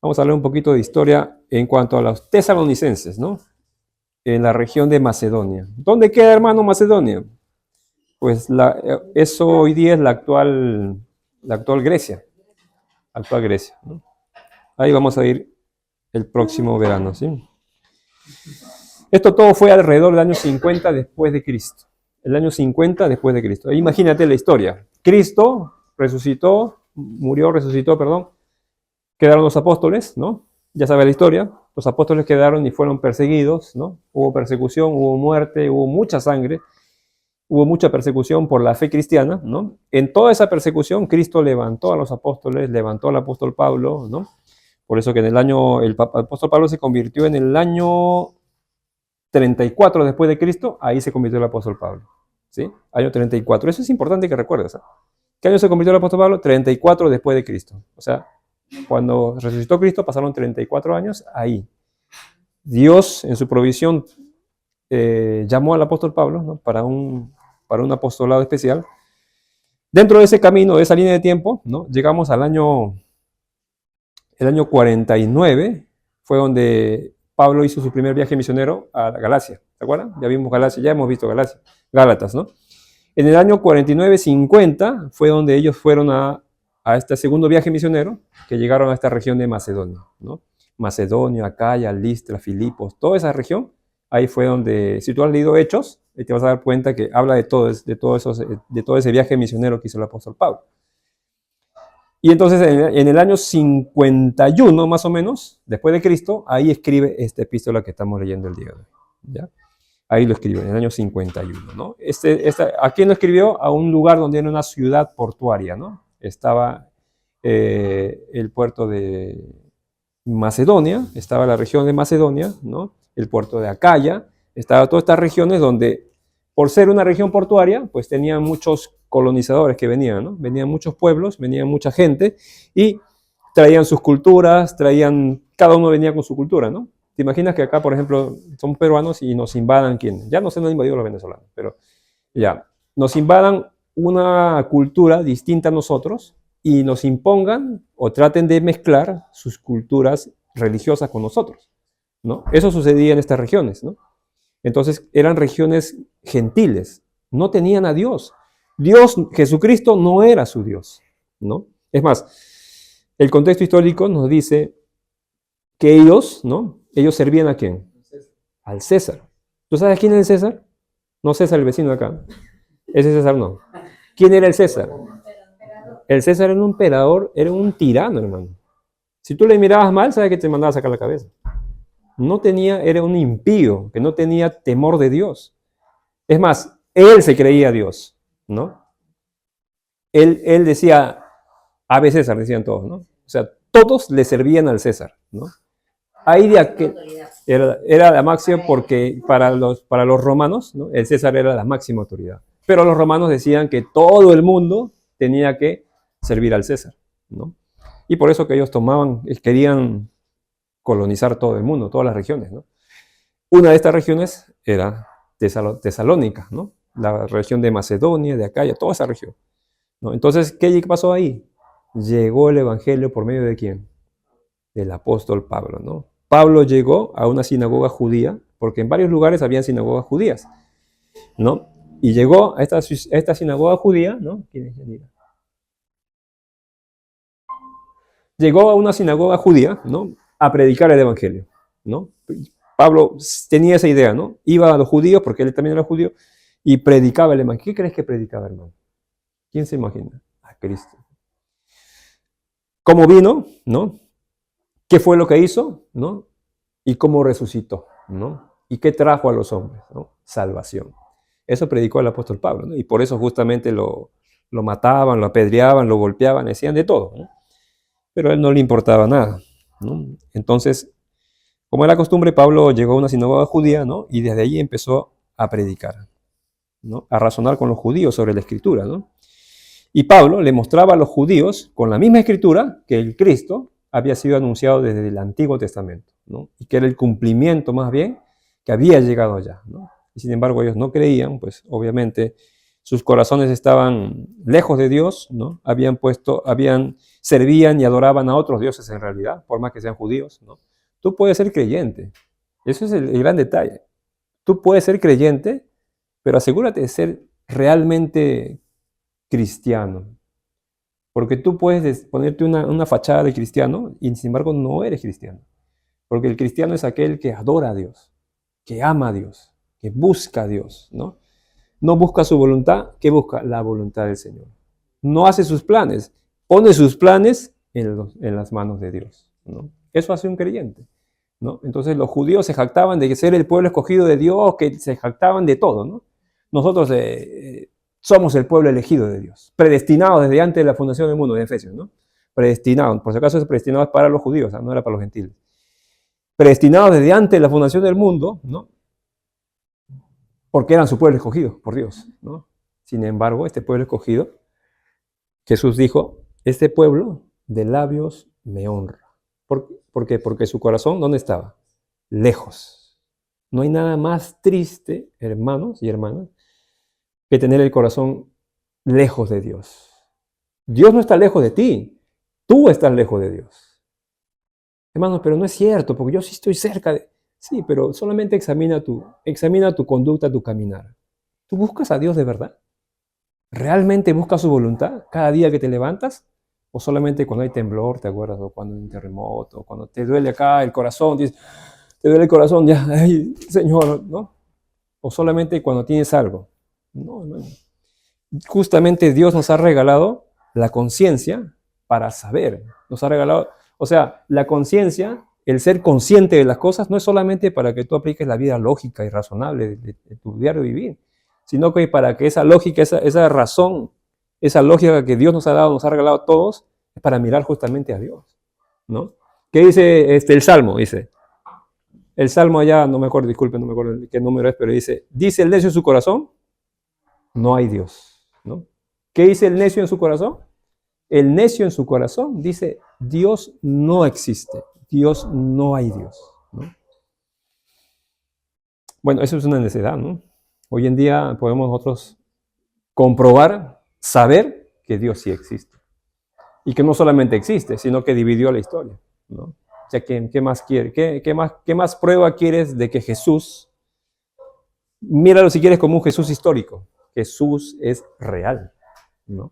Vamos a hablar un poquito de historia en cuanto a los tesalonicenses, ¿no? En la región de Macedonia. ¿Dónde queda, hermano, Macedonia? Pues eso hoy día es la actual Grecia. Actual Grecia, ¿no? Ahí vamos a ir el próximo verano, ¿sí? Esto todo fue alrededor del año 50 después de Cristo. El año 50 después de Cristo. Imagínate la historia. Cristo resucitó, perdón. Quedaron los apóstoles, ¿no? Ya sabes la historia. Los apóstoles quedaron y fueron perseguidos, ¿no? Hubo persecución, hubo muerte, hubo mucha sangre, hubo mucha persecución por la fe cristiana, ¿no? En toda esa persecución, Cristo levantó a los apóstoles, levantó al apóstol Pablo, ¿no? Por eso que el apóstol Pablo se convirtió en el año 34 después de Cristo, ahí se convirtió el apóstol Pablo, ¿sí? Año 34. Eso es importante que recuerdes, ¿eh? ¿Qué año se convirtió el apóstol Pablo? 34 después de Cristo. O sea, cuando resucitó Cristo pasaron 34 años ahí. Dios, en su provisión, llamó al apóstol Pablo, ¿no? para un apostolado especial. Dentro de ese camino, de esa línea de tiempo, ¿no? Llegamos al el año 49, fue donde Pablo hizo su primer viaje misionero a Galacia. ¿Se acuerdan? Ya vimos Galacia, ya hemos visto Galacia, Gálatas, ¿no? En el año 49-50 fue donde ellos fueron a este segundo viaje misionero, que llegaron a esta región de Macedonia, ¿no? Macedonia, Acaya, Listra, Filipos, toda esa región, ahí fue donde, si tú has leído Hechos, te vas a dar cuenta que habla de todo ese viaje misionero que hizo el apóstol Pablo. Y entonces en el año 51, más o menos, después de Cristo, ahí escribe esta epístola que estamos leyendo el día de hoy, ¿ya? Ahí lo escribió, en el año 51, ¿no? ¿A quién lo escribió? A un lugar donde era una ciudad portuaria, ¿no? Estaba el puerto de Macedonia, estaba la región de Macedonia, ¿no? El puerto de Acaya, estaba todas estas regiones donde, por ser una región portuaria, pues tenían muchos colonizadores que venían, ¿no? Venían muchos pueblos, venía mucha gente y traían sus culturas, cada uno venía con su cultura, ¿no? ¿Te imaginas que acá, por ejemplo, son peruanos y nos invadan quién? Ya no se nos han invadido los venezolanos, pero ya, nos invadan una cultura distinta a nosotros y nos impongan o traten de mezclar sus culturas religiosas con nosotros, ¿no? Eso sucedía en estas regiones, ¿no? Entonces eran regiones gentiles, no tenían a Dios. Jesucristo no era su Dios, ¿no? Es más, el contexto histórico nos dice que ellos, ¿no? Ellos servían ¿a quién? Al César. ¿Tú sabes quién es el César? No César, el vecino de acá. Ese César no. ¿Quién era el César? El César era un emperador, era un tirano, hermano. Si tú le mirabas mal, sabes que te mandaba a sacar la cabeza. Era un impío, que no tenía temor de Dios. Es más, él se creía Dios, ¿no? Él decía, Ave César, decían todos, ¿no? O sea, todos le servían al César, ¿no? Ahí de aquel, era la máxima porque para los romanos, ¿no? El César era la máxima autoridad. Pero los romanos decían que todo el mundo tenía que servir al César, ¿no? Y por eso que ellos querían colonizar todo el mundo, todas las regiones, ¿no? Una de estas regiones era Tesalónica, ¿no? La región de Macedonia, de Acaya, toda esa región, ¿no? Entonces, ¿qué pasó ahí? Llegó el evangelio por medio de ¿quién? Del apóstol Pablo, ¿no? Pablo llegó a una sinagoga judía, porque en varios lugares habían sinagogas judías, ¿no? Y llegó a esta sinagoga judía, ¿no? ¿Quién es Yanira? Llegó a una sinagoga judía, ¿no? A predicar el evangelio, ¿no? Pablo tenía esa idea, ¿no? Iba a los judíos, porque él también era judío, y predicaba el evangelio. ¿Qué crees que predicaba, hermano? ¿Quién se imagina? A Cristo. ¿Cómo vino? ¿No? ¿Qué fue lo que hizo? ¿No? Y cómo resucitó, ¿no? Y qué trajo a los hombres, ¿no? Salvación. Eso predicó el apóstol Pablo, ¿no? Y por eso justamente lo mataban, lo apedreaban, lo golpeaban, decían de todo, ¿no? Pero a él no le importaba nada, ¿no? Entonces, como era costumbre, Pablo llegó a una sinagoga judía, ¿no? Y desde ahí empezó a predicar, ¿no? A razonar con los judíos sobre la escritura, ¿no? Y Pablo le mostraba a los judíos, con la misma escritura, que el Cristo había sido anunciado desde el Antiguo Testamento, ¿no? Y que era el cumplimiento más bien que había llegado allá, ¿no? Y sin embargo ellos no creían, pues obviamente sus corazones estaban lejos de Dios, ¿no? Servían y adoraban a otros dioses en realidad, por más que sean judíos, ¿no? Tú puedes ser creyente. Eso es el gran detalle. Tú puedes ser creyente, pero asegúrate de ser realmente cristiano. Porque tú puedes ponerte una fachada de cristiano y sin embargo no eres cristiano. Porque el cristiano es aquel que adora a Dios, que ama a Dios, que busca a Dios, ¿no? No busca su voluntad, ¿qué busca? La voluntad del Señor. No hace sus planes, pone sus planes en las manos de Dios, ¿no? Eso hace un creyente, ¿no? Entonces los judíos se jactaban de ser el pueblo escogido de Dios, que se jactaban de todo, ¿no? Nosotros somos el pueblo elegido de Dios, predestinados desde antes de la fundación del mundo, de Efesios, ¿no? Predestinados, por si acaso es predestinados para los judíos, no era para los gentiles. Predestinados desde antes de la fundación del mundo, ¿no? Porque eran su pueblo escogido por Dios, ¿no? Sin embargo, este pueblo escogido, Jesús dijo, este pueblo de labios me honra. ¿Por qué? Porque su corazón, ¿dónde estaba? Lejos. No hay nada más triste, hermanos y hermanas, que tener el corazón lejos de Dios. Dios no está lejos de ti, tú estás lejos de Dios. Hermanos, pero no es cierto, porque yo sí estoy cerca de... Sí, pero solamente examina tu conducta, tu caminar. ¿Tú buscas a Dios de verdad? ¿Realmente buscas su voluntad cada día que te levantas? ¿O solamente cuando hay temblor, te acuerdas? ¿O cuando hay un terremoto? ¿O cuando te duele acá el corazón? Dices, te duele el corazón, ya, ay, Señor, ¿no? ¿O solamente cuando tienes algo? No, hermano. Justamente Dios nos ha regalado la conciencia para saber. Nos ha regalado, o sea, la conciencia, el ser consciente de las cosas, no es solamente para que tú apliques la vida lógica y razonable de tu diario vivir, sino que para que esa lógica, esa razón, esa lógica que Dios nos ha dado, nos ha regalado a todos, es para mirar justamente a Dios, ¿no? ¿Qué dice el Salmo? Dice, el Salmo allá, no me acuerdo, disculpen, no me acuerdo qué número es, pero dice el necio en su corazón, no hay Dios, ¿no? ¿Qué dice el necio en su corazón? El necio en su corazón dice, Dios no existe, Dios no hay Dios, ¿no? Bueno, eso es una necedad, ¿no? Hoy en día podemos nosotros comprobar, saber que Dios sí existe. Y que no solamente existe, sino que dividió la historia, ¿no? O sea, ¿qué más quiere? ¿Qué más prueba quieres de que Jesús, míralo si quieres como un Jesús histórico, Jesús es real, ¿no?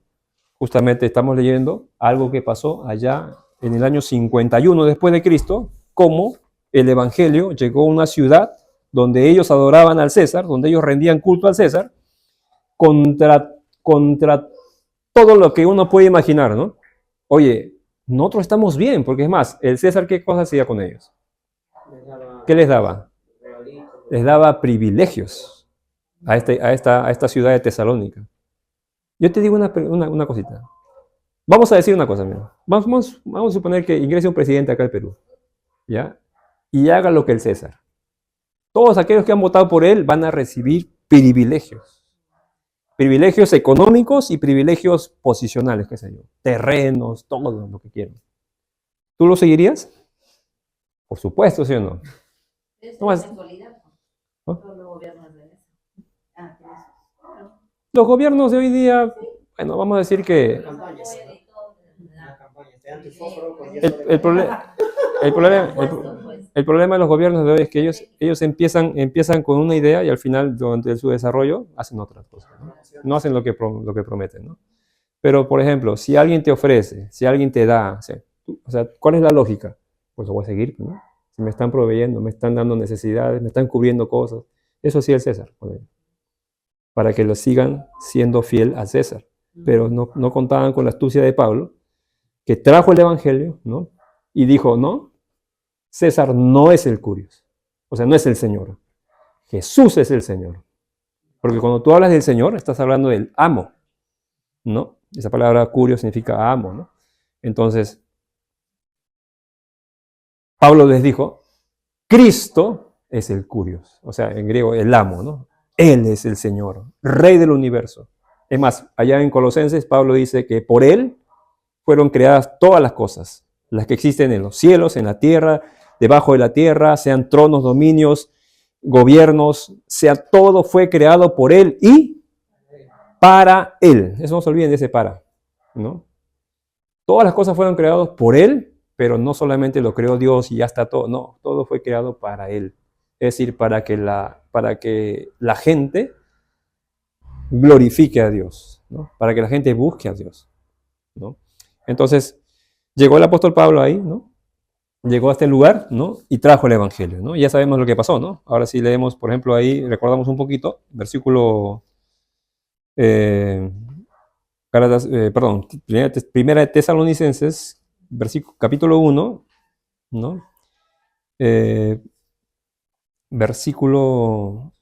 Justamente estamos leyendo algo que pasó allá en el año 51 después de Cristo, cómo el Evangelio llegó a una ciudad donde ellos adoraban al César, donde ellos rendían culto al César, contra todo lo que uno puede imaginar, ¿no? Oye, nosotros estamos bien, porque es más, el César, ¿qué cosa hacía con ellos? ¿Qué les daba? Les daba privilegios a esta ciudad de Tesalónica. Yo te digo una cosita. Vamos a decir una cosa, mira. Vamos a suponer que ingrese un presidente acá al Perú, ¿ya? Y haga lo que el César. Todos aquellos que han votado por él van a recibir privilegios. Privilegios económicos y privilegios posicionales, qué sé yo. Terrenos, todo lo que quieran. ¿Tú lo seguirías? Por supuesto, ¿sí o no? No más. ¿No? Los gobiernos de hoy día, bueno, vamos a decir que el problema de los gobiernos de hoy es que ellos empiezan con una idea y al final, durante su desarrollo, hacen otras cosas, ¿no? No hacen lo que prometen, ¿no? Pero, por ejemplo, si alguien te ofrece, si alguien te da, o sea, ¿cuál es la lógica? Pues lo voy a seguir, ¿no? Si me están proveyendo, me están dando necesidades, me están cubriendo cosas. Eso sí el César, para que lo sigan siendo fiel al César. Pero no contaban con la astucia de Pablo, que trajo el Evangelio, ¿no? Y dijo, no, César no es el curios, o sea, no es el Señor. Jesús es el Señor. Porque cuando tú hablas del Señor, estás hablando del amo, ¿no? Esa palabra curio significa amo, ¿no? Entonces, Pablo les dijo, Cristo es el curios, o sea, en griego el amo, ¿no? Él es el Señor, Rey del universo. Es más, allá en Colosenses, Pablo dice que por Él fueron creadas todas las cosas, las que existen en los cielos, en la tierra, debajo de la tierra, sean tronos, dominios, gobiernos, todo fue creado por Él y para Él. Eso no se olviden de ese para, ¿no? Todas las cosas fueron creadas por Él, pero no solamente lo creó Dios y ya está todo. No, todo fue creado para Él. Es decir, para que la gente glorifique a Dios, ¿no? Para que la gente busque a Dios, ¿no? Entonces, llegó el apóstol Pablo ahí, ¿no? Llegó a este lugar, ¿no? Y trajo el evangelio, ¿no? Y ya sabemos lo que pasó, ¿no? Ahora sí leemos, por ejemplo, ahí, recordamos un poquito, versículo, eh, primera de Tesalonicenses, capítulo 1, ¿no? Eh, versículo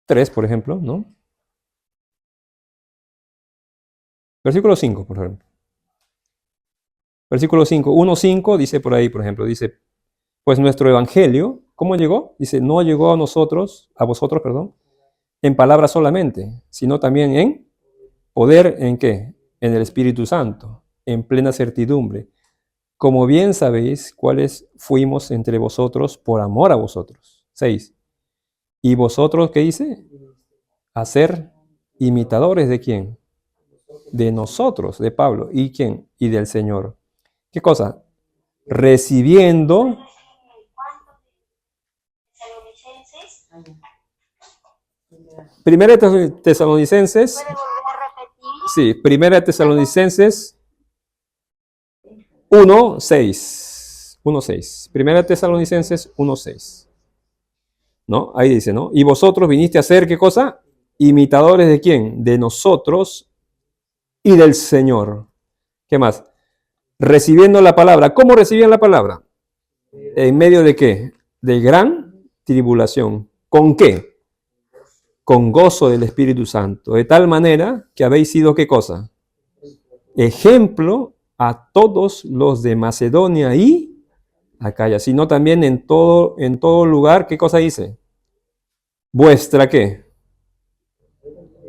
3, por ejemplo, ¿no? Versículo 5, por ejemplo. Versículo 5, 1:5 dice por ahí, por ejemplo, dice, pues nuestro evangelio, ¿cómo llegó? Dice, no llegó a vosotros, perdón, en palabras solamente, sino también en poder, ¿en qué? En el Espíritu Santo, en plena certidumbre, como bien sabéis cuáles fuimos entre vosotros por amor a vosotros. 6. ¿Y vosotros qué dice? A ser imitadores de quién? De nosotros, de Pablo. ¿Y quién? Y del Señor. ¿Qué cosa? Recibiendo. Primera de Tesalonicenses. Sí, Primera de Tesalonicenses 1:6. 1:6. Primera de Tesalonicenses 1:6. ¿No? Ahí dice, ¿no? Y vosotros viniste a ser, ¿qué cosa? Imitadores de quién? De nosotros y del Señor. ¿Qué más? Recibiendo la palabra. ¿Cómo recibían la palabra? ¿En medio de qué? De gran tribulación. ¿Con qué? Con gozo del Espíritu Santo. De tal manera que habéis sido, ¿qué cosa? Ejemplo a todos los de Macedonia y Acaya, sino también en todo lugar. ¿Qué cosa dice? ¿Vuestra qué?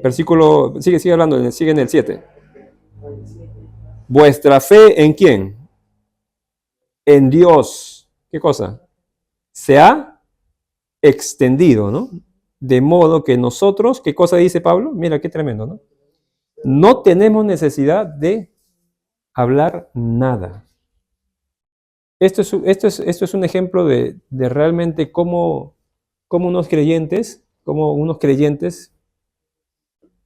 Versículo, sigue hablando, sigue en el 7. ¿Vuestra fe en quién? En Dios. ¿Qué cosa? Se ha extendido, ¿no? De modo que nosotros, ¿qué cosa dice Pablo? Mira, qué tremendo, ¿no? No tenemos necesidad de hablar nada. Esto es un ejemplo de realmente cómo unos creyentes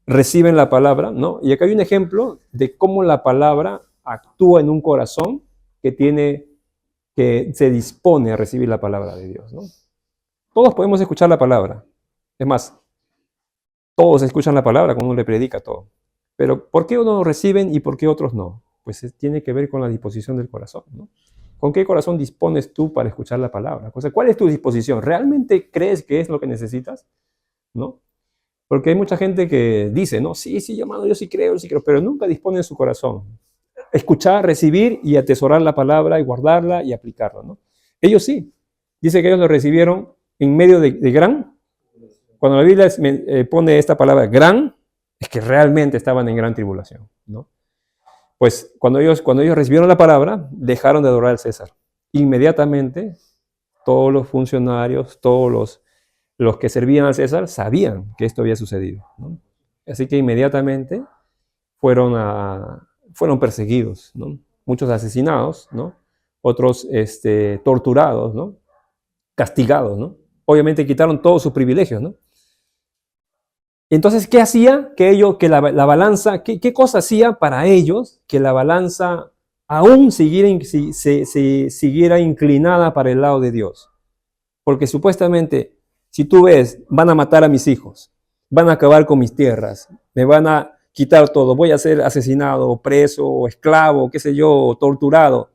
reciben la palabra, ¿no? Y acá hay un ejemplo de cómo la palabra actúa en un corazón que se dispone a recibir la palabra de Dios, ¿no? Todos podemos escuchar la palabra. Es más, todos escuchan la palabra cuando uno le predica todo. Pero ¿por qué unos reciben y por qué otros no? Pues tiene que ver con la disposición del corazón, ¿no? ¿Con qué corazón dispones tú para escuchar la palabra? O sea, ¿cuál es tu disposición? ¿Realmente crees que es lo que necesitas? ¿No? Porque hay mucha gente que dice, no, sí, hermano, yo sí creo, pero nunca dispone de su corazón. Escuchar, recibir y atesorar la palabra y guardarla y aplicarla, ¿no? Ellos sí. Dice que ellos lo recibieron en medio de gran. Cuando la Biblia pone esta palabra gran, es que realmente estaban en gran tribulación, ¿no? Pues cuando ellos recibieron la palabra, dejaron de adorar al César. Inmediatamente, todos los funcionarios, todos los que servían al César, sabían que esto había sucedido, ¿no? Así que inmediatamente fueron perseguidos, ¿no? Muchos asesinados, ¿no? Otros torturados, ¿no? Castigados, ¿no? Obviamente quitaron todos sus privilegios, ¿no? Entonces, ¿qué hacía que la balanza, qué cosa hacía para ellos que la balanza aún siguiera inclinada para el lado de Dios? Porque supuestamente, si tú ves, van a matar a mis hijos, van a acabar con mis tierras, me van a quitar todo, voy a ser asesinado, preso, esclavo, qué sé yo, torturado.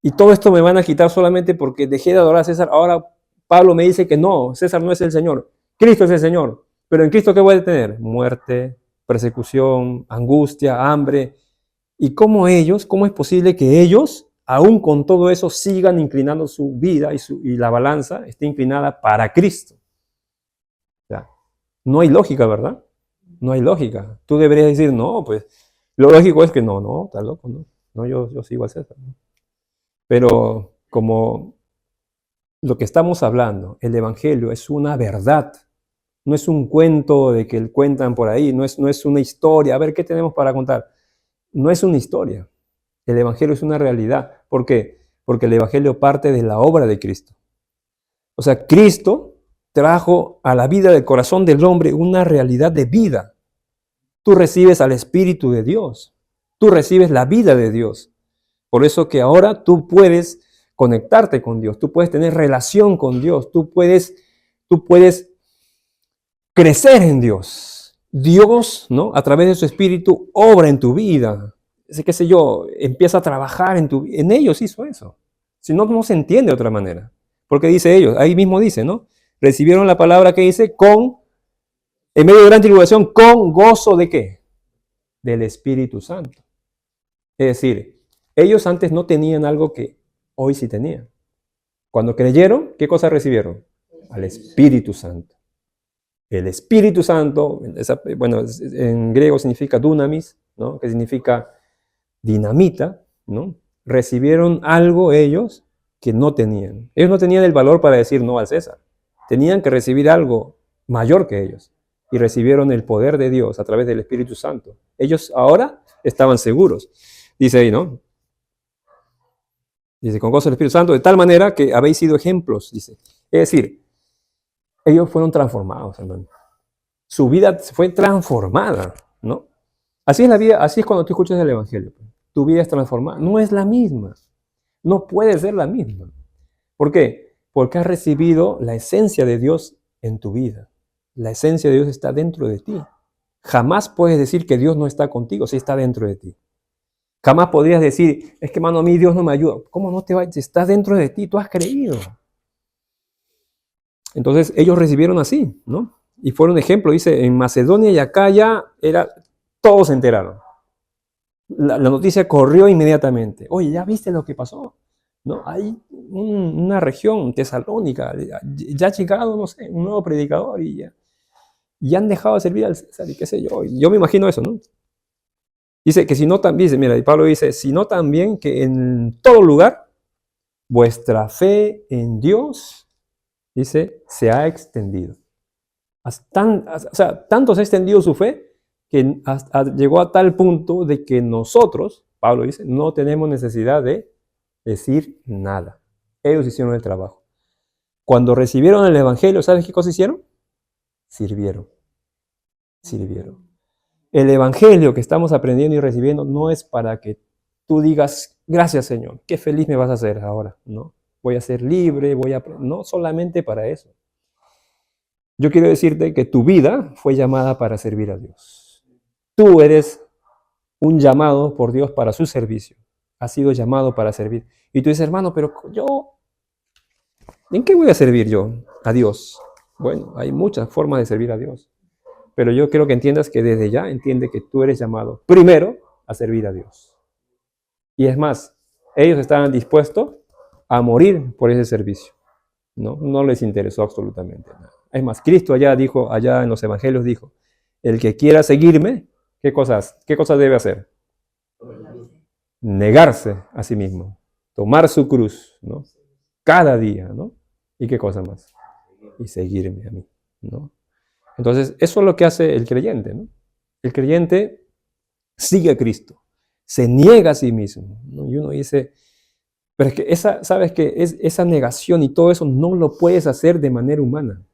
Y todo esto me van a quitar solamente porque dejé de adorar a César. Ahora Pablo me dice que no, César no es el Señor. Cristo es el Señor. Pero en Cristo, ¿qué voy a tener? Muerte, persecución, angustia, hambre. ¿Y cómo es posible que ellos, aún con todo eso, sigan inclinando su vida y la balanza esté inclinada para Cristo? O sea, no hay lógica, ¿verdad? No hay lógica. Tú deberías decir, no, pues lo lógico es que no, está loco, no. No, yo sigo a César, ¿no? Pero como lo que estamos hablando, el Evangelio es una verdad, No es un cuento de que cuentan por ahí, no es una historia. A ver, ¿qué tenemos para contar? No es una historia. El Evangelio es una realidad. ¿Por qué? Porque el Evangelio parte de la obra de Cristo. O sea, Cristo trajo a la vida del corazón del hombre una realidad de vida. Tú recibes al Espíritu de Dios. Tú recibes la vida de Dios. Por eso que ahora tú puedes conectarte con Dios. Tú puedes tener relación con Dios. Tú puedes crecer en Dios. Dios, ¿no? A través de su Espíritu, obra en tu vida. Qué sé yo, empieza a trabajar en tu vida. En ellos hizo eso. Si no, no se entiende de otra manera. Porque dice ellos, ahí mismo dice, ¿no? Recibieron la palabra que dice en medio de gran tribulación, con gozo de ¿qué? Del Espíritu Santo. Es decir, ellos antes no tenían algo que hoy sí tenían. Cuando creyeron, ¿qué cosa recibieron? Al Espíritu Santo. El Espíritu Santo, bueno, en griego significa dunamis, ¿no? Que significa dinamita, ¿no? Recibieron algo ellos que no tenían. Ellos no tenían el valor para decir no al César. Tenían que recibir algo mayor que ellos. Y recibieron el poder de Dios a través del Espíritu Santo. Ellos ahora estaban seguros. Dice ahí, ¿no? Dice, con gozo del Espíritu Santo, de tal manera que habéis sido ejemplos, dice. Es decir, ellos fueron transformados, hermano. Su vida fue transformada, ¿no? Así es la vida, así es cuando tú escuchas el Evangelio. Tu vida es transformada. No es la misma. No puede ser la misma. ¿Por qué? Porque has recibido la esencia de Dios en tu vida. La esencia de Dios está dentro de ti. Jamás puedes decir que Dios no está contigo si está dentro de ti. Jamás podrías decir, es que, mano, a mí Dios no me ayuda. ¿Cómo no te va? Está dentro de ti, tú has creído. Entonces, ellos recibieron así, ¿no? Y fueron ejemplo, dice, en Macedonia y Acaya, todos se enteraron. La noticia corrió inmediatamente. Oye, ¿ya viste lo que pasó? ¿No? Hay una región, Tesalónica, ya ha llegado, no sé, un nuevo predicador y han dejado de servir al César y qué sé yo. Yo me imagino eso, ¿no? Dice que si no también, dice, mira, y Pablo dice, sino también que en todo lugar vuestra fe en Dios, dice, se ha extendido. O sea, tanto se ha extendido su fe que llegó a tal punto de que nosotros, Pablo dice, no tenemos necesidad de decir nada. Ellos hicieron el trabajo. Cuando recibieron el Evangelio, ¿sabes qué cosa hicieron? Sirvieron. El Evangelio que estamos aprendiendo y recibiendo no es para que tú digas, gracias Señor, qué feliz me vas a hacer ahora, ¿no? Voy a ser libre, no solamente para eso. Yo quiero decirte que tu vida fue llamada para servir a Dios. Tú eres un llamado por Dios para su servicio. Has sido llamado para servir. Y tú dices, hermano, pero ¿en qué voy a servir yo a Dios? Bueno, hay muchas formas de servir a Dios. Pero yo quiero que entiendas que desde ya entiende que tú eres llamado primero a servir a Dios. Y es más, ellos estaban dispuestos a morir por ese servicio. No les interesó absolutamente nada. Es más, Cristo allá en los evangelios dijo, el que quiera seguirme, ¿qué cosas debe hacer? Negarse a sí mismo, tomar su cruz, ¿no? Cada día, ¿no? ¿Y qué cosa más? Y seguirme a mí, ¿no? Entonces, eso es lo que hace el creyente, ¿no? El creyente sigue a Cristo, se niega a sí mismo, ¿no? Y uno dice, pero es que sabes que esa negación y todo eso no lo puedes hacer de manera humana.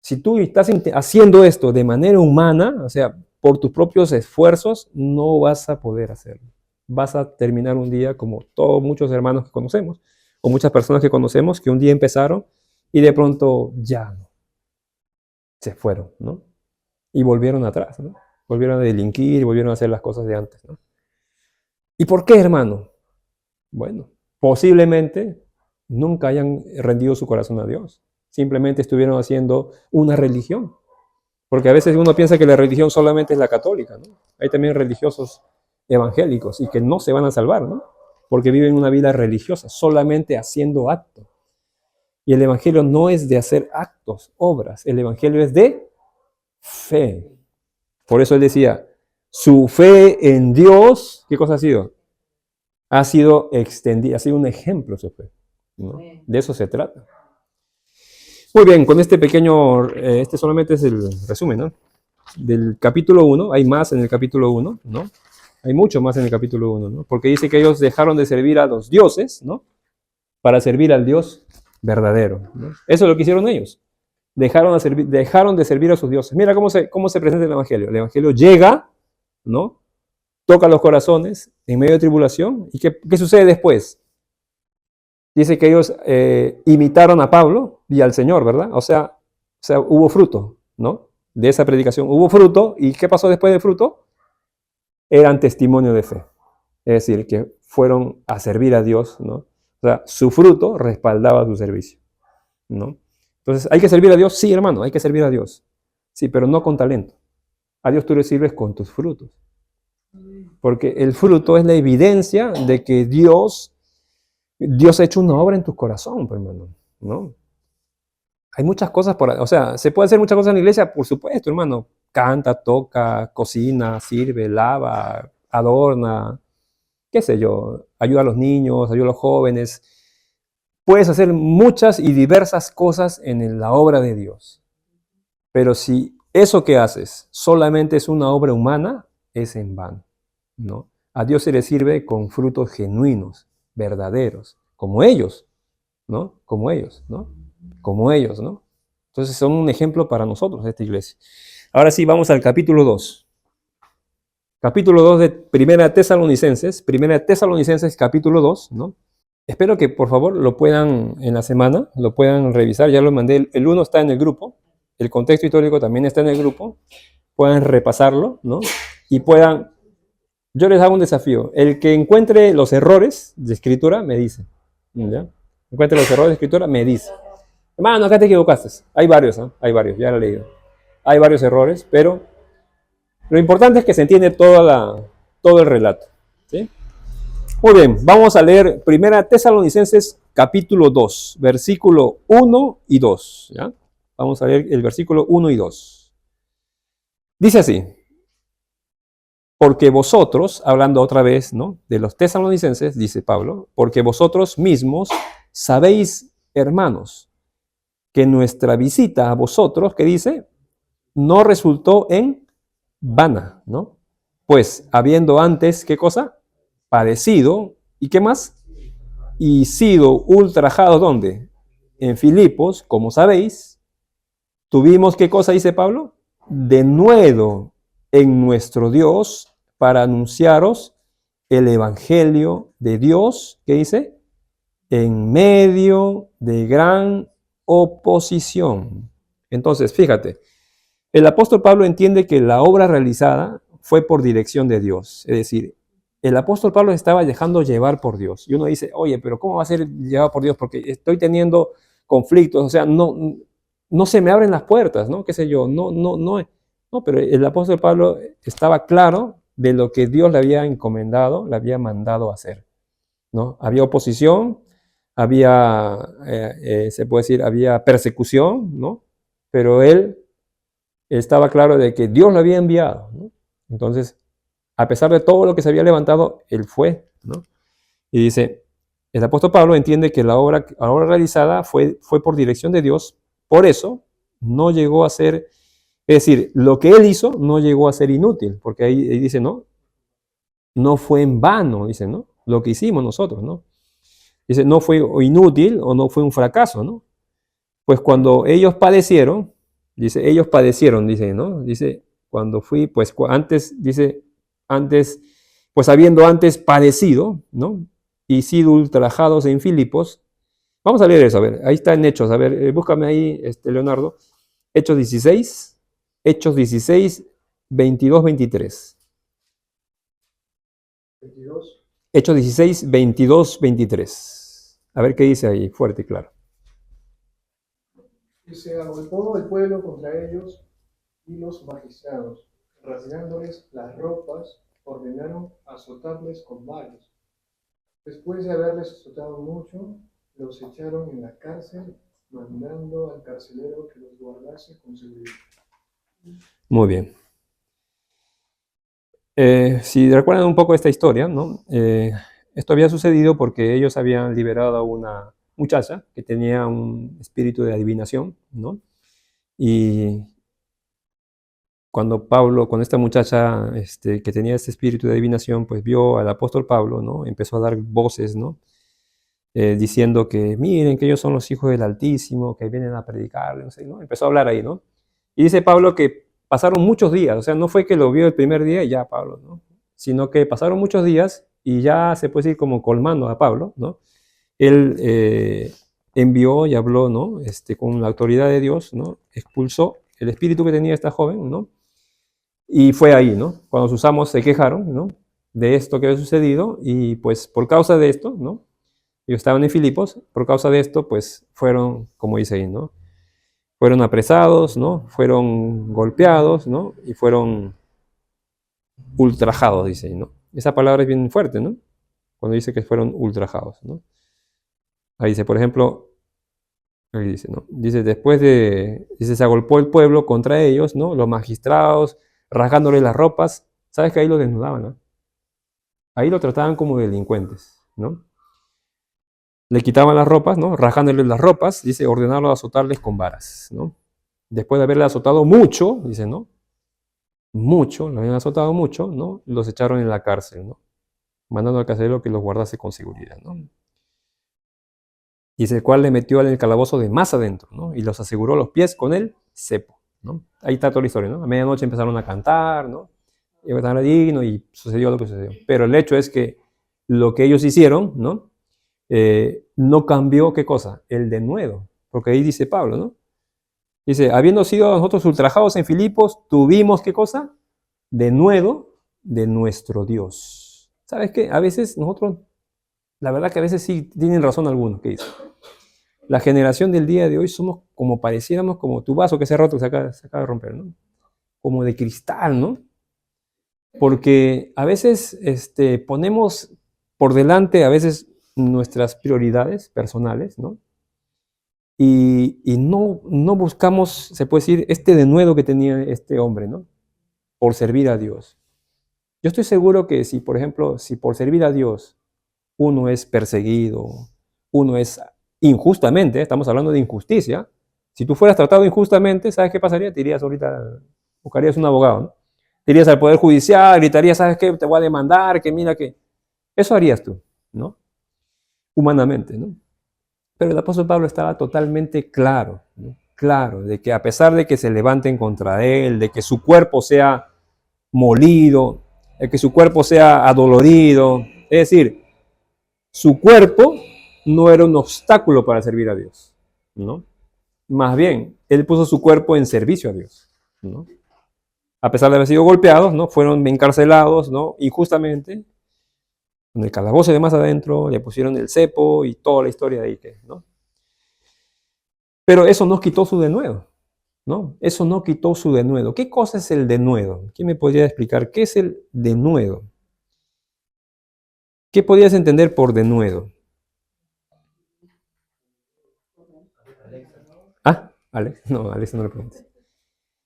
Si tú estás haciendo esto de manera humana, o sea, por tus propios esfuerzos, no vas a poder hacerlo. Vas a terminar un día como todos muchos hermanos que conocemos, o muchas personas que conocemos, que un día empezaron y de pronto ya no. Se fueron, ¿no? Y volvieron atrás, ¿no? Volvieron a delinquir, volvieron a hacer las cosas de antes, ¿no? ¿Y por qué, hermano? Bueno, posiblemente nunca hayan rendido su corazón a Dios. Simplemente estuvieron haciendo una religión. Porque a veces uno piensa que la religión solamente es la católica, ¿no? Hay también religiosos evangélicos y que no se van a salvar, ¿no? Porque viven una vida religiosa, solamente haciendo actos. Y el evangelio no es de hacer actos, obras. El evangelio es de fe. Por eso él decía, su fe en Dios, ¿qué cosa ha sido? Ha sido extendida, ha sido un ejemplo su fe, ¿no? De eso se trata. Muy bien, con este pequeño, este solamente es el resumen, ¿no? Del capítulo 1, hay más en el capítulo 1, ¿no? Hay mucho más en el capítulo 1, ¿no? Porque dice que ellos dejaron de servir a los dioses, ¿no? Para servir al Dios verdadero, ¿no? Eso es lo que hicieron ellos. Dejaron de servir a sus dioses. Mira cómo se presenta el Evangelio. El Evangelio llega, ¿no? Toca los corazones en medio de tribulación. ¿Y qué sucede después? Dice que ellos imitaron a Pablo y al Señor, ¿verdad? O sea, hubo fruto, ¿no? De esa predicación hubo fruto. ¿Y qué pasó después del fruto? Eran testimonio de fe. Es decir, que fueron a servir a Dios, ¿no? O sea, su fruto respaldaba su servicio, ¿no? Entonces, ¿hay que servir a Dios? Sí, hermano, hay que servir a Dios. Sí, pero no con talento. A Dios tú le sirves con tus frutos. Porque el fruto es la evidencia de que Dios ha hecho una obra en tu corazón, hermano, ¿no? Hay muchas cosas o sea, se puede hacer muchas cosas en la iglesia, por supuesto, hermano. Canta, toca, cocina, sirve, lava, adorna, qué sé yo, ayuda a los niños, ayuda a los jóvenes. Puedes hacer muchas y diversas cosas en la obra de Dios. Pero si eso que haces solamente es una obra humana, es en vano, ¿no? A Dios se le sirve con frutos genuinos, verdaderos, como ellos, ¿no? Como ellos, ¿no? Como ellos, ¿no? Entonces son un ejemplo para nosotros, esta iglesia. Ahora sí, vamos al capítulo 2. Capítulo 2 de Primera Tesalonicenses capítulo 2, ¿no? Espero que por favor lo puedan en la semana, lo puedan revisar, ya lo mandé, el 1 está en el grupo, el contexto histórico también está en el grupo, puedan repasarlo, ¿no? Y yo les hago un desafío, el que encuentre los errores de escritura, me dice, ¿ya? Encuentre los errores de escritura, me dice, hermano, acá te equivocaste, hay varios, ¿eh? Hay varios, ya lo he leído, hay varios errores, pero lo importante es que se entiende todo el relato, ¿sí? Muy bien, vamos a leer Primera Tesalonicenses capítulo 2, versículo 1 y 2. ¿Ya? Vamos a leer el versículo 1 y 2. Dice así, porque vosotros, hablando otra vez, ¿no? De los tesalonicenses, dice Pablo, porque vosotros mismos sabéis, hermanos, que nuestra visita a vosotros, ¿qué dice? No resultó en vana, ¿no? Pues habiendo antes, ¿qué cosa? Padecido, ¿y qué más? Y sido ultrajados, ¿dónde? En Filipos, como sabéis, tuvimos, ¿qué cosa dice Pablo? Denuedo en nuestro Dios para anunciaros el Evangelio de Dios, ¿qué dice? En medio de gran oposición. Entonces, fíjate, el apóstol Pablo entiende que la obra realizada fue por dirección de Dios, es decir, el apóstol Pablo estaba dejando llevar por Dios. Y uno dice, oye, pero ¿cómo va a ser llevado por Dios? Porque estoy teniendo conflictos, o sea, no se me abren las puertas, ¿no? ¿Qué sé yo? No, pero el apóstol Pablo estaba claro de lo que Dios le había encomendado, le había mandado hacer, ¿no? Había oposición, se puede decir, había persecución, ¿no? Pero él estaba claro de que Dios lo había enviado, ¿no? Entonces, a pesar de todo lo que se había levantado, él fue, ¿no? Y dice, el apóstol Pablo entiende que la obra realizada fue por dirección de Dios, por eso no llegó a ser, es decir, lo que él hizo no llegó a ser inútil, porque ahí dice, no fue en vano, dice, ¿no? Lo que hicimos nosotros, ¿no? Dice, no fue inútil o no fue un fracaso, ¿no? Pues cuando ellos padecieron, dice, ¿no? Dice, cuando fui, pues antes, dice, antes, pues habiendo antes padecido, ¿no? Y sido ultrajados en Filipos. Vamos a leer eso, a ver, ahí está en Hechos, a ver, búscame ahí, Leonardo. Hechos 16, 22, 23. 22. Hechos 16, 22, 23. A ver qué dice ahí, fuerte y claro. Y se agolpó el pueblo contra ellos y los magistrados, rasgándoles las ropas, ordenaron azotarles con varos. Después de haberles azotado mucho, los echaron en la cárcel, mandando al carcelero que los guardase con seguridad. Muy bien. Si recuerdan un poco esta historia, ¿no? Esto había sucedido porque ellos habían liberado a una muchacha que tenía un espíritu de adivinación, ¿no? Y cuando esta muchacha que tenía este espíritu de adivinación, pues vio al apóstol Pablo, ¿no? Empezó a dar voces, ¿no? Diciendo que miren que ellos son los hijos del Altísimo, que vienen a predicarle, no sé, ¿no? Empezó a hablar ahí, ¿no? Y dice Pablo que pasaron muchos días, o sea, no fue que lo vio el primer día y ya Pablo, ¿no? Sino que pasaron muchos días y ya se puede decir como colmando a Pablo, ¿no? Él envió y habló, ¿no? Con la autoridad de Dios, ¿no? Expulsó el espíritu que tenía esta joven, ¿no? Y fue ahí, ¿no? Cuando sus amos se quejaron, ¿no? De esto que había sucedido y pues por causa de esto, ¿no? Ellos estaban en Filipos, por causa de esto, pues fueron, como dice ahí, ¿no? Fueron apresados, ¿no? Fueron golpeados, ¿no? Y fueron ultrajados, dice ahí, ¿no? Esa palabra es bien fuerte, ¿no? Cuando dice que fueron ultrajados, ¿no? Ahí dice, por ejemplo, ahí dice, ¿no? Dice, se agolpó el pueblo contra ellos, ¿no? Los magistrados, rasgándoles las ropas. ¿Sabes que ahí lo desnudaban, ¿no? Ahí lo trataban como delincuentes, ¿no? Le quitaban las ropas, ¿no? Rajándoles las ropas, dice, ordenaron azotarles con varas, ¿no? Después de haberle azotado mucho, dice, ¿no? Mucho, lo habían azotado mucho, ¿no? Los echaron en la cárcel, ¿no? Mandando al carcelero que los guardase con seguridad, ¿no? Dice, el cual le metió en el calabozo de más adentro, ¿no? Y los aseguró los pies con el cepo, ¿no? Ahí está toda la historia, ¿no? A medianoche empezaron a cantar, ¿no? Y estaban digno y sucedió lo que sucedió. Pero el hecho es que lo que ellos hicieron, ¿no? No cambió, ¿qué cosa? El denuedo. Porque ahí dice Pablo, ¿no? Dice, habiendo sido nosotros ultrajados en Filipos, tuvimos, ¿qué cosa? Denuedo de nuestro Dios. ¿Sabes qué? A veces nosotros, la verdad que a veces sí tienen razón algunos que dicen. La generación del día de hoy somos como pareciéramos como tu vaso que se ha roto, se acaba de romper, ¿no? Como de cristal, ¿no? Porque a veces ponemos por delante a veces nuestras prioridades personales, ¿no? Y no buscamos, se puede decir, este denuedo que tenía este hombre, ¿no? Por servir a Dios. Yo estoy seguro que si, por ejemplo, si por servir a Dios uno es perseguido, uno es injustamente, estamos hablando de injusticia, si tú fueras tratado injustamente, ¿sabes qué pasaría? Te irías ahorita, buscarías un abogado, ¿no? Te irías al Poder Judicial, gritarías, ¿sabes qué? Te voy a demandar, que mira que... Eso harías tú, ¿no? Humanamente, ¿no? Pero el apóstol Pablo estaba totalmente claro, ¿no? Claro, de que a pesar de que se levanten contra él, de que su cuerpo sea molido, de que su cuerpo sea adolorido, es decir, su cuerpo no era un obstáculo para servir a Dios, ¿no? Más bien, él puso su cuerpo en servicio a Dios, ¿no? A pesar de haber sido golpeados, ¿no? Fueron encarcelados, ¿no? Injustamente, en el calabozo de más adentro, le pusieron el cepo y toda la historia de ahí, ¿no? Pero eso no quitó su denuedo, ¿no? Eso no quitó su denuedo. ¿Qué cosa es el denuedo? ¿Quién me podría explicar qué es el denuedo? ¿Qué podrías entender por denuedo? Ah, Alex, no, Alex no le preguntes.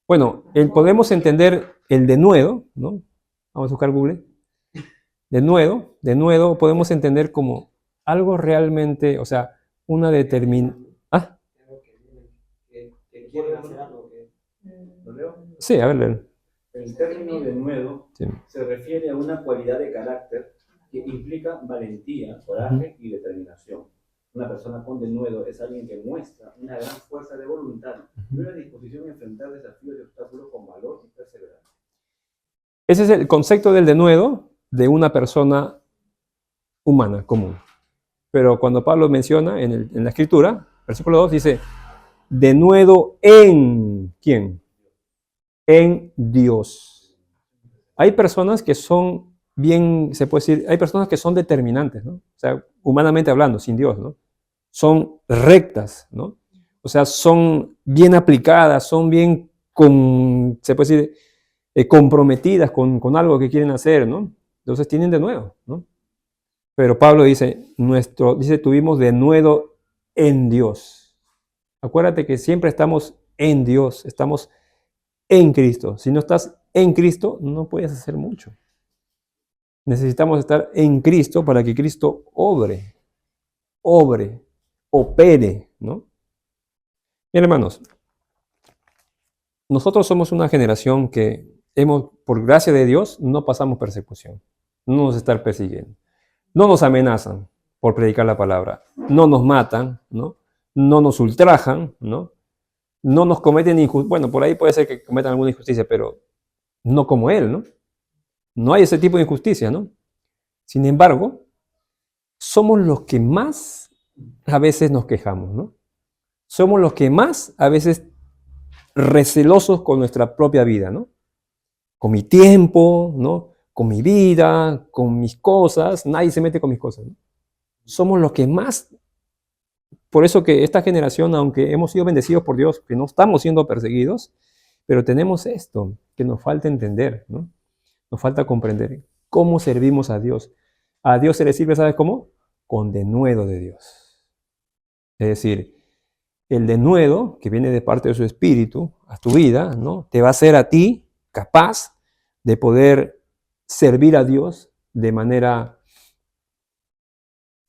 Bueno, podemos entender el denuedo, ¿no? Vamos a buscar Google. Denuedo podemos entender como algo realmente, o sea, una determinación. ¿Ah? ¿Lo leo? Sí, a ver, léelo. El término denuedo Sí. se refiere a una cualidad de carácter que implica valentía, coraje y determinación. Una persona con denuedo es alguien que muestra una gran fuerza de voluntad y una disposición a enfrentar desafíos y obstáculos con valor y perseverancia. Ese es el concepto del denuedo de una persona humana común. Pero cuando Pablo menciona en la escritura, versículo 2 dice, denuedo en ¿quién? En Dios. Hay personas que son bien, se puede decir, hay personas que son determinantes, ¿no? O sea, humanamente hablando, sin Dios, ¿no? Son rectas, ¿no? O sea, son bien aplicadas, son bien, se puede decir, comprometidas con algo que quieren hacer, ¿no? Entonces tienen denuedo, ¿no? Pero Pablo dice, tuvimos denuedo en Dios. Acuérdate que siempre estamos en Dios, estamos en Cristo. Si no estás en Cristo, no puedes hacer mucho. Necesitamos estar en Cristo para que Cristo obre. opere, ¿no? Bien, hermanos, nosotros somos una generación que por gracia de Dios, no pasamos persecución, no nos están persiguiendo, no nos amenazan por predicar la palabra, no nos matan, ¿no? No nos ultrajan, ¿no? No nos cometen injusticia. Bueno, por ahí puede ser que cometan alguna injusticia, pero no como él, ¿no? No hay ese tipo de injusticia, ¿no? Sin embargo, somos los que más a veces nos quejamos, ¿no? Somos los que más a veces recelosos con nuestra propia vida, ¿no? Con mi tiempo, ¿no? Con mi vida, con mis cosas. Nadie se mete con mis cosas, ¿no? Somos los que más. Por eso que esta generación, aunque hemos sido bendecidos por Dios, que no estamos siendo perseguidos, pero tenemos esto que nos falta entender, ¿no? Nos falta comprender cómo servimos a Dios. A Dios se le sirve, ¿sabes cómo? Con denuedo de Dios. Es decir, el denuedo que viene de parte de su espíritu a tu vida, ¿no? Te va a hacer a ti capaz de poder servir a Dios de manera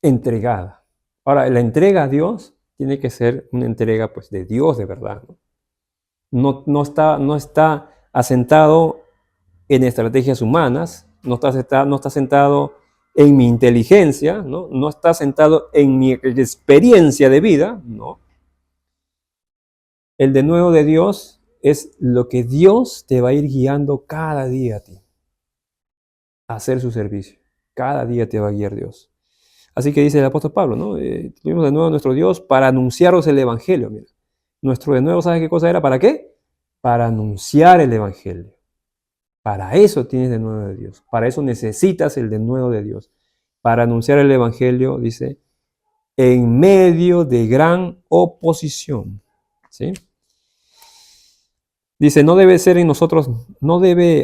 entregada. Ahora, la entrega a Dios tiene que ser una entrega pues, de Dios de verdad, ¿no? No está asentado en estrategias humanas, no está sentado en mi inteligencia, ¿no? No está sentado en mi experiencia de vida, ¿no? El denuedo de Dios es lo que Dios te va a ir guiando cada día a ti, a hacer su servicio. Cada día te va a guiar Dios. Así que dice el apóstol Pablo, ¿no? Tuvimos de nuevo a nuestro Dios para anunciaros el Evangelio. Mira. Nuestro de nuevo, ¿sabes qué cosa era? ¿Para qué? Para anunciar el Evangelio. Para eso tienes de nuevo de Dios. Para eso necesitas el de nuevo de Dios. Para anunciar el Evangelio, dice, en medio de gran oposición. ¿Sí? Dice, no debe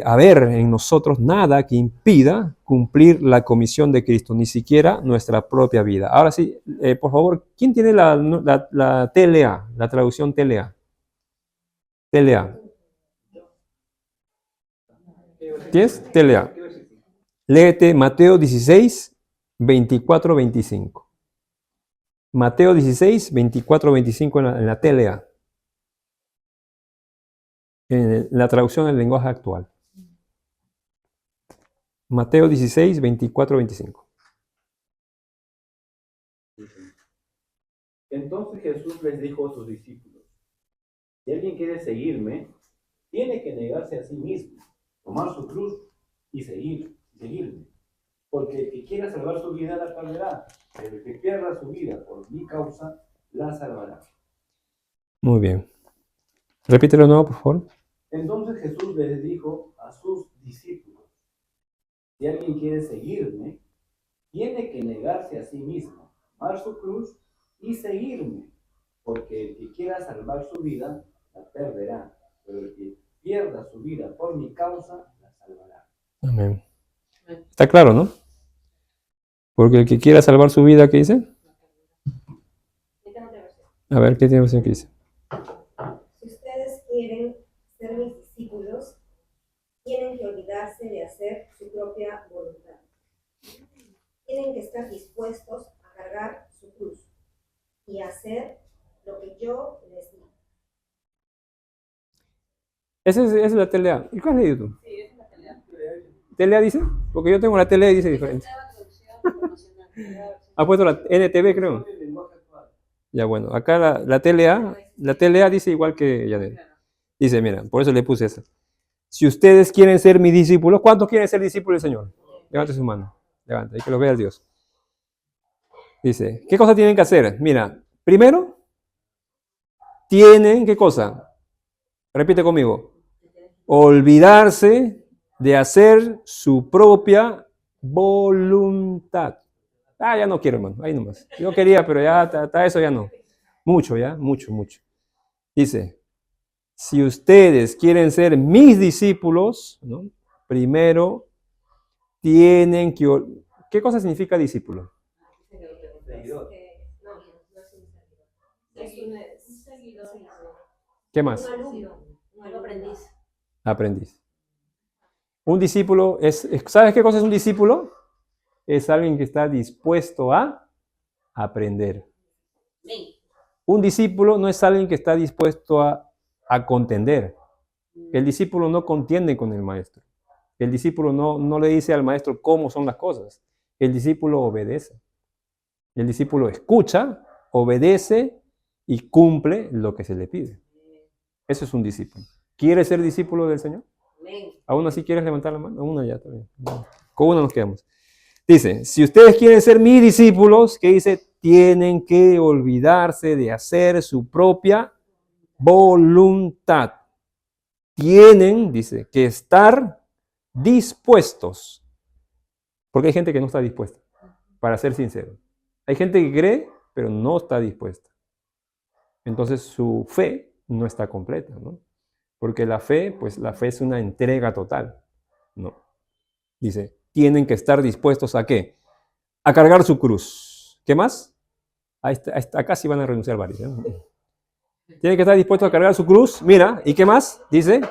haber en nosotros nada que impida cumplir la comisión de Cristo, ni siquiera nuestra propia vida. Ahora sí, por favor, ¿quién tiene la TLA, la traducción TLA? TLA. ¿Tienes? TLA. Léete Mateo 16, 24, 25. Mateo 16, 24, 25 en la TLA. En la traducción del lenguaje actual. Mateo 16, 24, 25. Entonces Jesús les dijo a sus discípulos, si alguien quiere seguirme, tiene que negarse a sí mismo, tomar su cruz y seguirme. Porque el que quiera salvar su vida la perderá, pero el que pierda su vida por mi causa la salvará. Muy bien. Repítelo de nuevo, por favor. Entonces Jesús les dijo a sus discípulos, si alguien quiere seguirme, tiene que negarse a sí mismo, tomar su cruz y seguirme, porque el que quiera salvar su vida la perderá, pero el que pierda su vida por mi causa la salvará. Amén. Está claro, ¿no? Porque el que quiera salvar su vida, ¿qué dice? A ver, ¿qué tiene versión que dice? Si ustedes quieren ser mis discípulos, tienen que olvidarse de hacer su propia voluntad. Tienen que estar dispuestos a cargar su cruz y hacer lo que yo les digo. Esa es la TLA. ¿Y cuál has leído tú? Sí, esa es la TLA. ¿TLA dice? Porque yo tengo la TLA y dice diferente. Ha puesto la NTV, creo. Ya, bueno, acá la TLA dice igual que Janet. Dice, mira, por eso le puse esa. Si ustedes quieren ser mis discípulos, ¿cuántos quieren ser discípulos del Señor? Levante su mano. Levante, y que lo vea el Dios. Dice, ¿qué cosa tienen que hacer? Mira, primero, tienen, ¿qué cosa? Repite conmigo. Olvidarse de hacer su propia voluntad. Ya no quiero, hermano, ahí nomás. Yo quería, pero ya hasta eso ya no. Mucho, ya, mucho. Dice, si ustedes quieren ser mis discípulos, ¿no? Primero tienen que... ¿Qué cosa significa discípulo? ¿Qué más? Un aprendiz. Aprendiz. Un discípulo ¿sabes qué cosa es un discípulo? Es alguien que está dispuesto a aprender. Un discípulo no es alguien que está dispuesto a contender. El discípulo no contiende con el maestro. El discípulo no le dice al maestro cómo son las cosas. El discípulo obedece. El discípulo escucha, obedece y cumple lo que se le pide. Eso es un discípulo. ¿Quieres ser discípulo del Señor? ¿Aún así quieres levantar la mano? Una ya, está bien. Con una nos quedamos. Dice, si ustedes quieren ser mis discípulos, ¿qué dice? Tienen que olvidarse de hacer su propia voluntad. Tienen, dice, que estar dispuestos. Porque hay gente que no está dispuesta, para ser sincero. Hay gente que cree, pero no está dispuesta. Entonces su fe no está completa, ¿no? Porque la fe, pues la fe es una entrega total, ¿no? Dice, tienen que estar dispuestos ¿a qué? A cargar su cruz. ¿Qué más? Acá sí van a renunciar varios, ¿eh? Tienen que estar dispuestos a cargar su cruz. Mira, ¿y qué más? Dice,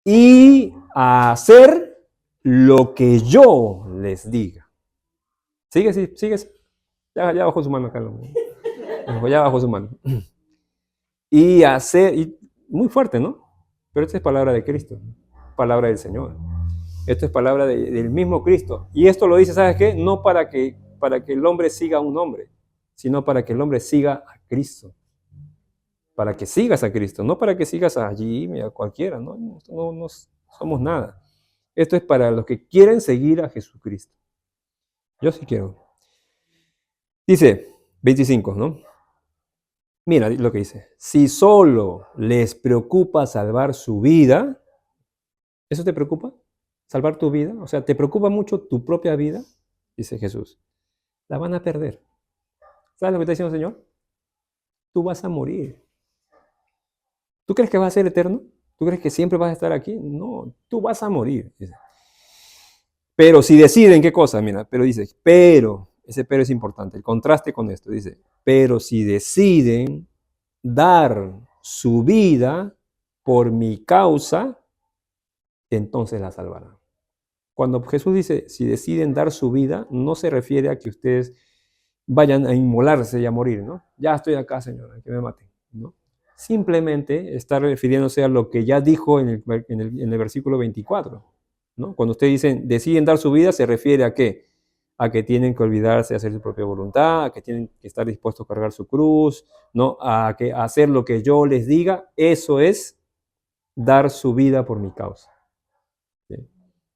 y a hacer lo que yo les diga. Sigue, sigue. Ya bajó su mano, Carlos. Ya bajó su mano. Y hacer, y muy fuerte, ¿no? Pero esta es palabra de Cristo, palabra del Señor. Esto es palabra del mismo Cristo. Y esto lo dice, ¿sabes qué? No para que el hombre siga a un hombre, sino para que el hombre siga a Cristo. Para que sigas a Cristo, no para que sigas a Jimmy, a cualquiera, no somos nada. Esto es para los que quieren seguir a Jesucristo. Yo sí quiero. Dice 25, ¿no? Mira lo que dice. Si solo les preocupa salvar su vida, ¿eso te preocupa? ¿Salvar tu vida? O sea, ¿te preocupa mucho tu propia vida? Dice Jesús. La van a perder. ¿Sabes lo que está diciendo el Señor? Tú vas a morir. ¿Tú crees que vas a ser eterno? ¿Tú crees que siempre vas a estar aquí? No, tú vas a morir. Dice. Pero si deciden, ¿qué cosa? Mira, pero dice, ese pero es importante, el contraste con esto, dice, pero si deciden dar su vida por mi causa, entonces la salvarán. Cuando Jesús dice, si deciden dar su vida, no se refiere a que ustedes vayan a inmolarse y a morir, ¿no? Ya estoy acá, Señor, que me maten, ¿no? Simplemente está refiriéndose a lo que ya dijo en el versículo 24, ¿no? Cuando ustedes dicen, deciden dar su vida, se refiere a qué? A que tienen que olvidarse de hacer su propia voluntad, a que tienen que estar dispuestos a cargar su cruz, ¿no? A hacer lo que yo les diga. Eso es dar su vida por mi causa. ¿Sí?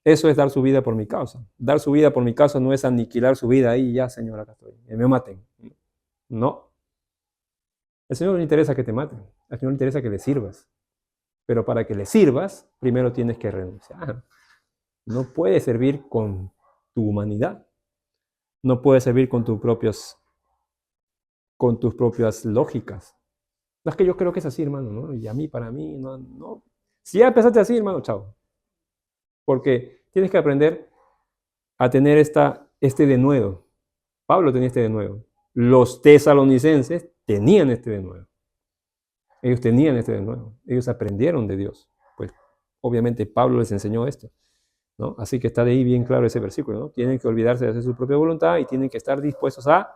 Eso es dar su vida por mi causa. Dar su vida por mi causa no es aniquilar su vida ahí, ya, Señor, acá estoy, que me maten. No. Al Señor no le interesa que te maten, al Señor le interesa que le sirvas. Pero para que le sirvas, primero tienes que renunciar. No puedes servir con tu humanidad. No puedes servir con tus propias lógicas. No es que yo creo que es así, hermano, ¿no? Y a mí, para mí, no. Si ya empezaste así, hermano, chao. Porque tienes que aprender a tener este denuedo. Pablo tenía este denuedo. Los tesalonicenses tenían este denuedo. Ellos tenían este denuedo. Ellos aprendieron de Dios. Pues obviamente Pablo les enseñó esto, ¿no? Así que está de ahí bien claro ese versículo, ¿no? Tienen que olvidarse de hacer su propia voluntad y tienen que estar dispuestos a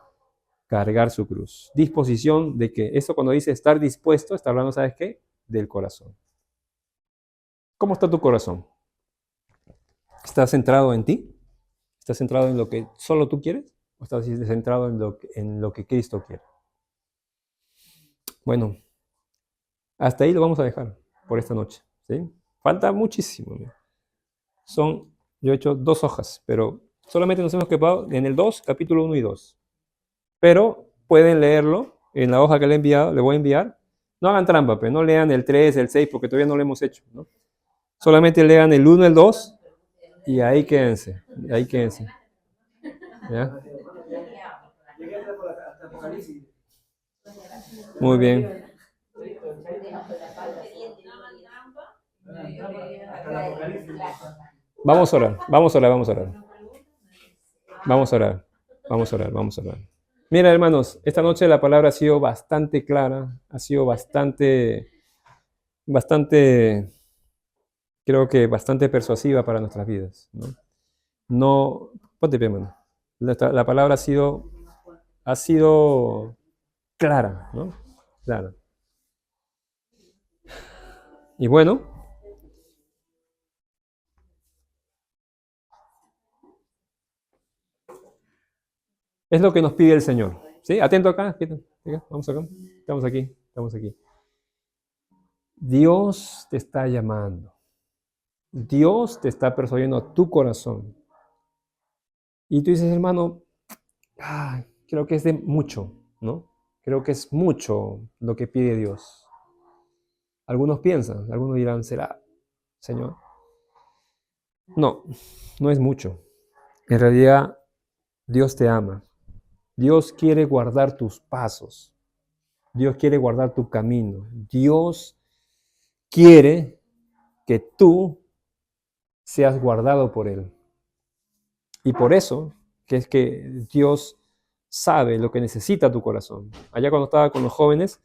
cargar su cruz. Disposición de que, eso cuando dice estar dispuesto, está hablando, ¿sabes qué? Del corazón. ¿Cómo está tu corazón? ¿Estás centrado en ti? ¿Estás centrado en lo que solo tú quieres? ¿O estás centrado en lo que Cristo quiere? Bueno, hasta ahí lo vamos a dejar por esta noche, ¿sí? Falta muchísimo. Yo he hecho 2 hojas, pero solamente nos hemos quedado en el 2, capítulo 1 y 2. Pero pueden leerlo en la hoja que le voy a enviar. No hagan trampa, pero no lean el 3, el 6, porque todavía no lo hemos hecho, ¿no? Solamente lean el 1, el 2, y ahí quédense. Ahí quédense. ¿Ya? Muy bien. Vamos a orar, vamos a orar, vamos a orar. Vamos a orar, vamos a orar, vamos a orar. Mira, hermanos, esta noche la palabra ha sido bastante clara, ha sido bastante, creo que bastante persuasiva para nuestras vidas, ¿no? Ponte pie, hermano. La palabra ha sido clara, ¿no? Clara. Y bueno, es lo que nos pide el Señor. ¿Sí? Atento acá. Vamos acá. Estamos aquí. Estamos aquí. Dios te está llamando. Dios te está persuadiendo a tu corazón. Y tú dices, hermano, creo que es de mucho, ¿no? Creo que es mucho lo que pide Dios. Algunos piensan, algunos dirán, ¿será, Señor? No, no es mucho. En realidad, Dios te ama. Dios quiere guardar tus pasos. Dios quiere guardar tu camino. Dios quiere que tú seas guardado por Él. Y por eso, que es que Dios sabe lo que necesita tu corazón. Allá cuando estaba con los jóvenes,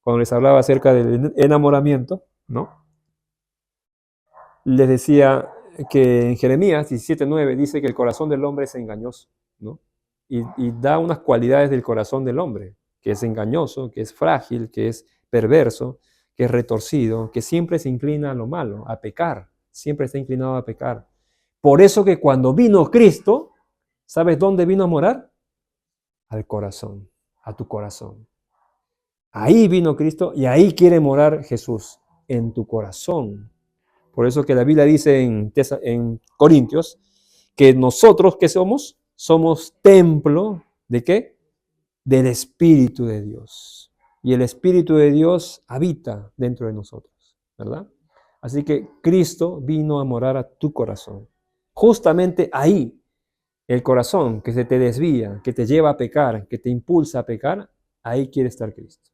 cuando les hablaba acerca del enamoramiento, ¿no? Les decía que en Jeremías 17:9 dice que el corazón del hombre es engañoso, ¿no? Y da unas cualidades del corazón del hombre, que es engañoso, que es frágil, que es perverso, que es retorcido, que siempre se inclina a lo malo, a pecar, siempre está inclinado a pecar. Por eso que cuando vino Cristo, ¿sabes dónde vino a morar? Al corazón, a tu corazón. Ahí vino Cristo y ahí quiere morar Jesús, en tu corazón. Por eso que la Biblia dice en Corintios que nosotros, ¿qué somos? Somos templo ¿de qué? Del Espíritu de Dios. Y el Espíritu de Dios habita dentro de nosotros, ¿verdad? Así que Cristo vino a morar a tu corazón. Justamente ahí, el corazón que se te desvía, que te lleva a pecar, que te impulsa a pecar, ahí quiere estar Cristo.